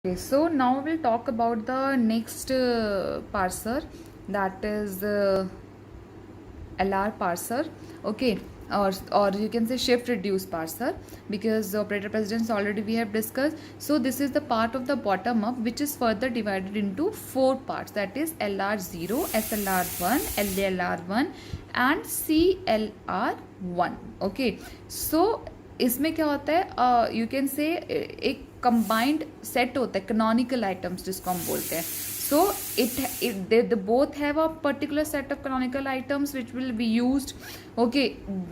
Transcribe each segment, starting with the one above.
Okay, so now we'll talk about the next parser, that is LR parser. Okay, or you can say shift reduce parser, because the operator precedence already we have discussed. So this is the part of the bottom up which is further divided into four parts, that is LR0, SLR1, LLR1 and CLR1. Okay, so इसमें क्या होता है, you can say एक combined set होता है canonical items जिसको हम बोलते हैं. So it both have a particular set of canonical items which will be used. Okay,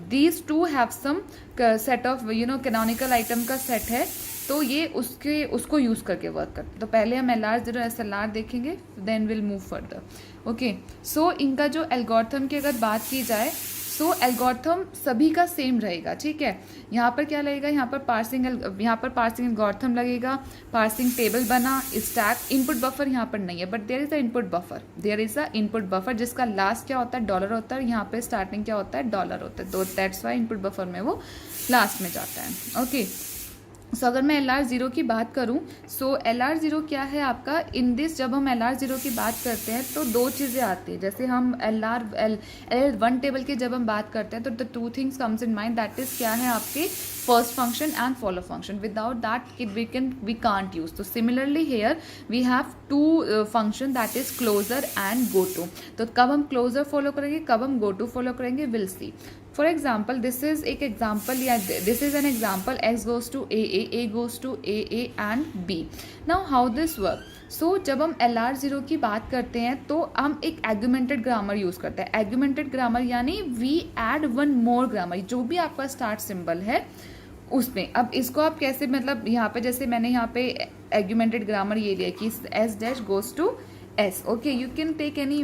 these two have some set of canonical item का सेट है, तो ये उसको यूज़ करके वर्क करते हैं. तो पहले हम LR0 SLR देखेंगे, then will move further. Okay, so इनका जो एल्गोरिथम की अगर बात की जाए, सो एल्गोरिथम सभी का सेम रहेगा. ठीक है, यहाँ पर क्या लगेगा, यहाँ पर पार्सिंग एल्गोरिथम लगेगा, पार्सिंग टेबल बना, स्टैक, इनपुट बफर यहाँ पर नहीं है, but there is a input buffer जिसका लास्ट क्या होता है, डॉलर होता है. यहाँ पे स्टार्टिंग क्या होता है, डॉलर होता है, तो दैट्स वाई इनपुट बफर में वो लास्ट में जाता है. ओके, सो अगर मैं LR0 की बात करूं, सो LR0 क्या है आपका, इन दिस जब हम LR0 की बात करते हैं तो दो चीज़ें आती हैं. जैसे हम LL1 टेबल की जब हम बात करते हैं तो the two things comes in mind, that is क्या है आपके first function and follow function. Without that we can't use. तो similarly here we have two function, that is closure and go to. तो कब हम क्लोजर फॉलो करेंगे, कब हम गो टू फॉलो करेंगे, will see. For example, this is एक example, या this is an example, x goes to a goes to a and b. Now how this work. So जब हम LR0 की बात करते हैं तो हम एक एग्यूमेंटेड ग्रामर यूज़ करते हैं. एग्यूमेंटेड ग्रामर यानी we add one more grammar, जो भी आपका स्टार्ट सिंबल है उसमें. अब इसको आप कैसे, मतलब यहाँ पे जैसे मैंने यहाँ पे एग्यूमेंटेड ग्रामर ये लिया कि s dash goes to s. Okay, you can take any,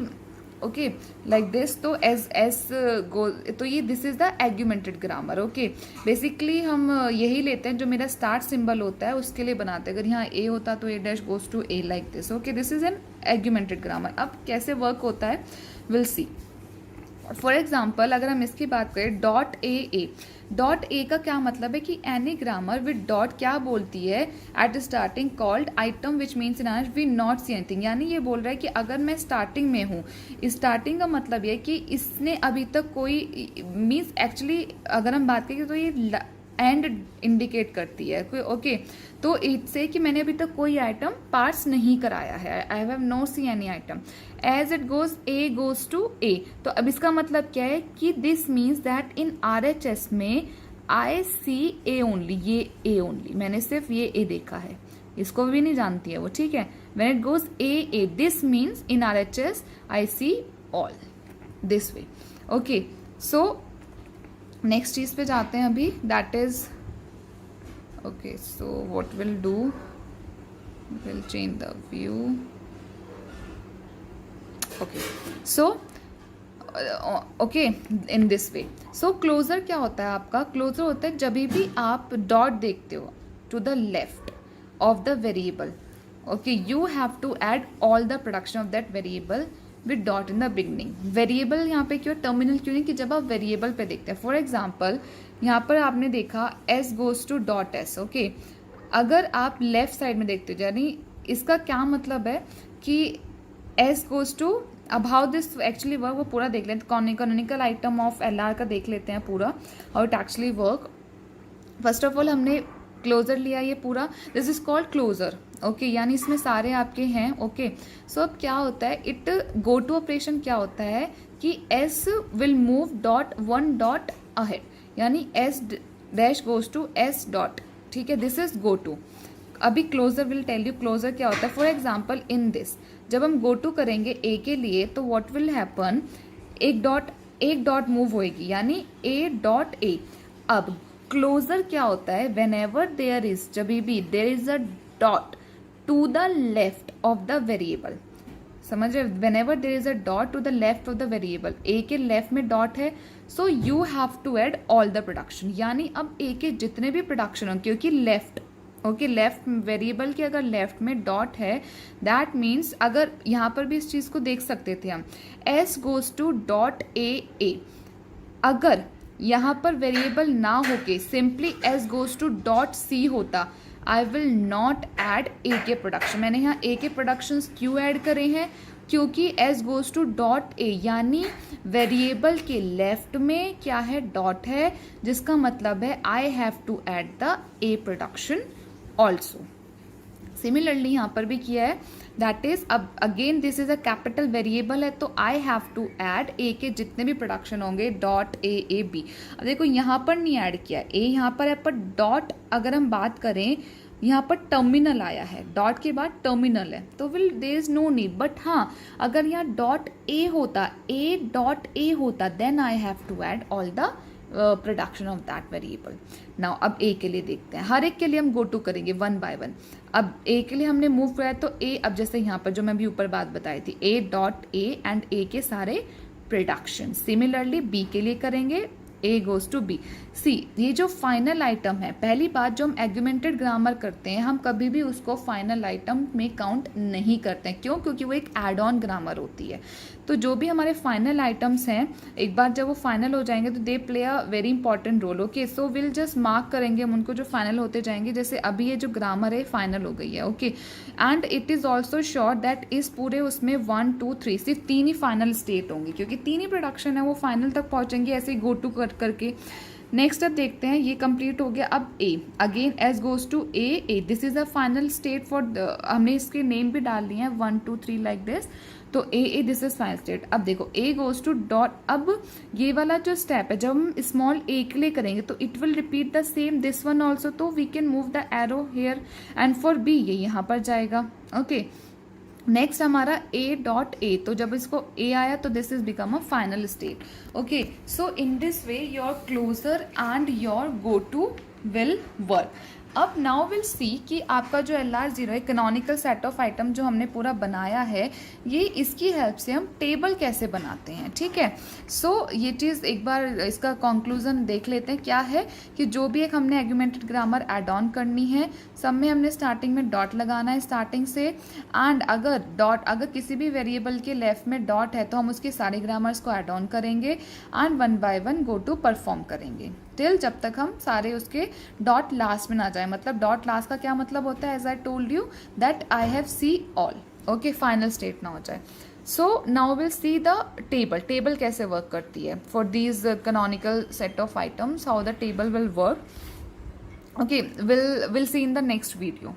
okay, like this. तो एस गो, तो ये this is the augmented grammar. Okay, basically हम यही लेते हैं जो मेरा स्टार्ट सिंबल होता है उसके लिए बनाते हैं. अगर यहाँ ए होता तो a dash goes to a like this. Okay, this is an augmented grammar. अब कैसे वर्क होता है, विल सी. फॉर एग्जाम्पल, अगर हम इसकी बात करें, डॉट ए का क्या मतलब है कि एनी ग्रामर विद डॉट क्या बोलती है, at starting called item which means in English we not see anything. यानी ये बोल रहा है कि अगर मैं स्टार्टिंग में हूँ, स्टार्टिंग का मतलब ये कि इसने अभी तक कोई मीन्स, एक्चुअली अगर हम बात करें तो ये एंड इंडिकेट करती है. ओके, तो इससे कि मैंने अभी तक कोई आइटम पार्स नहीं कराया है, I have no see any item. As it goes A goes to A. तो अब इसका मतलब क्या है कि this means that in RHS में आई सी ए ओनली, ये ए ओनली, मैंने सिर्फ ये ए देखा है, इसको भी नहीं जानती है वो. ठीक है, when it goes A, this means in RHS I see all, this way. Okay, so next चीज पे जाते हैं अभी, that is, okay, so what will do, will change the view. Okay, so okay, in this way. So closure क्या होता है आपका, closure होता है जब भी आप डॉट देखते हो to the left of the variable. Okay, you have to add all the production of that variable with dot in the beginning. Variable यहाँ पे क्यों, टर्मिनल क्यों नहीं, कि जब आप वेरिएबल पे देखते हैं. फॉर एग्जाम्पल, यहाँ पर आपने देखा s goes to dot s. Okay, अगर आप लेफ्ट साइड में देखते हो, यानी इसका क्या मतलब है कि s गोज टू, अब हाउ दिस एक्चुअली वर्क वो पूरा देख लेते हैं. कैनोनिकल आइटम ऑफ LR का देख लेते हैं पूरा, how it actually work. First of all हमने क्लोजर लिया ये पूरा, this is called closure. Okay, यानी इसमें सारे आपके हैं. ओके, सो अब क्या होता है, इट गो टू ऑपरेशन क्या होता है कि s will move dot one dot ahead, यानी s dash goes to s dot. ठीक है, दिस इज गो टू. अभी closure will tell you closure क्या होता है. फॉर एग्जाम्पल, इन दिस जब हम गो टू करेंगे ए के लिए, तो व्हाट विल हैपन, एक डॉट मूव होएगी, यानी a डॉट a. अब क्लोजर क्या होता है, वेन एवर देयर इज, जब भी there is a dot to the left of the variable. समझ रहे, whenever there is a dot to the left of the variable, A के left में डॉट है, so you have to add all the production. यानी अब A के जितने भी प्रोडक्शन हो, क्योंकि लेफ्ट, ओके, लेफ्ट वेरिएबल के अगर लेफ्ट में डॉट है, दैट मीन्स, अगर यहाँ पर भी इस चीज को देख सकते थे हम, s goes to dot a. अगर यहाँ पर वेरिएबल ना होके simply s goes to dot c होता, I will not add A के प्रोडक्शन। मैंने यहाँ ए के प्रोडक्शंस क्यों ऐड करे हैं, क्योंकि S goes to dot A, यानी वेरिएबल के लेफ्ट में क्या है, डॉट है, जिसका मतलब है I have to add the A production also. Similarly यहाँ पर भी किया है, दैट इज अब again this is a capital variable है, तो I have to add A के जितने भी प्रोडक्शन होंगे डॉट ए बी। अब देखो यहाँ पर नहीं ऐड किया, ए यहाँ पर है, पर डॉट अगर हम बात करें यहाँ पर टर्मिनल आया है, डॉट के बाद टर्मिनल है, तो will there is no need. But हाँ, अगर यहाँ डॉट ए होता, ए डॉट ए होता, then I have to add all the production of that variable. Now अब ए के लिए देखते हैं, हर एक के लिए हम गो टू करेंगे वन बाय वन। अब ए के लिए हमने मूव किया तो ए, अब जैसे यहाँ पर जो मैं भी ऊपर बात बताई थी, ए डॉट ए एंड ए के सारे प्रोडक्शन। सिमिलरली बी के लिए करेंगे, ए गोज टू बी। सी, ये जो फाइनल आइटम है, पहली बात जो हम एग्यूमेंटेड ग्रामर करते हैं, हम कभी भी उसको फाइनल आइटम में काउंट नहीं करते हैं। क्यों? क्योंकि वो एक एड ऑन ग्रामर होती है। तो जो भी हमारे फाइनल आइटम्स हैं, एक बार जब वो फाइनल हो जाएंगे तो they play a very important role. Okay, so will just mark करेंगे हम उनको जो फाइनल होते जाएंगे। जैसे अभी ये जो ग्रामर है फाइनल हो गई है। Okay, and it is also sure that इस पूरे उसमें 1 2 3 सिर्फ 3 ही फाइनल स्टेट होंगी, क्योंकि 3 ही प्रोडक्शन है, वो फाइनल तक पहुंचेंगे ऐसे ही गो टू करके। नेक्स्ट अब देखते हैं, ये कंप्लीट हो गया। अब A, again as goes to A, this is a final state for, हमने इसके नेम भी डाल दिए हैं 1 2 3 लाइक दिस। तो ए दिस इज फाइनल स्टेट। अब देखो ए गोज टू डॉट, अब ये वाला जो स्टेप है जब हम स्मॉल ए के लिए करेंगे तो it will repeat the same this one also, तो we can move the arrow here and for B ये यहाँ पर जाएगा। ओके, नेक्स्ट हमारा ए डॉट ए, तो जब इसको ए आया तो this is become a final state. Okay, so in this way your closure and your go to will work. अब नाउ विल सी कि आपका जो LR0 है, कैनोनिकल सेट ऑफ आइटम जो हमने पूरा बनाया है, ये इसकी हेल्प से हम टेबल कैसे बनाते हैं। ठीक है, सो ये चीज़ एक बार इसका कंक्लूजन देख लेते हैं। क्या है कि जो भी एक हमने एग्यूमेंटेड ग्रामर एड ऑन करनी है, सब में हमने स्टार्टिंग में डॉट लगाना है स्टार्टिंग से, एंड अगर किसी भी वेरिएबल के लेफ्ट में डॉट है तो हम उसके सारे ग्रामर्स को एड ऑन करेंगे and one by one go to perform करेंगे टिल जब तक हम सारे उसके डॉट लास्ट में ना जाए। मतलब डॉट लास्ट का क्या मतलब होता है, as I told you that I have see all. Okay, final state ना हो जाए। So now will see the table कैसे वर्क करती है for these canonical set of items, how the table will work. Okay, will see in the next video.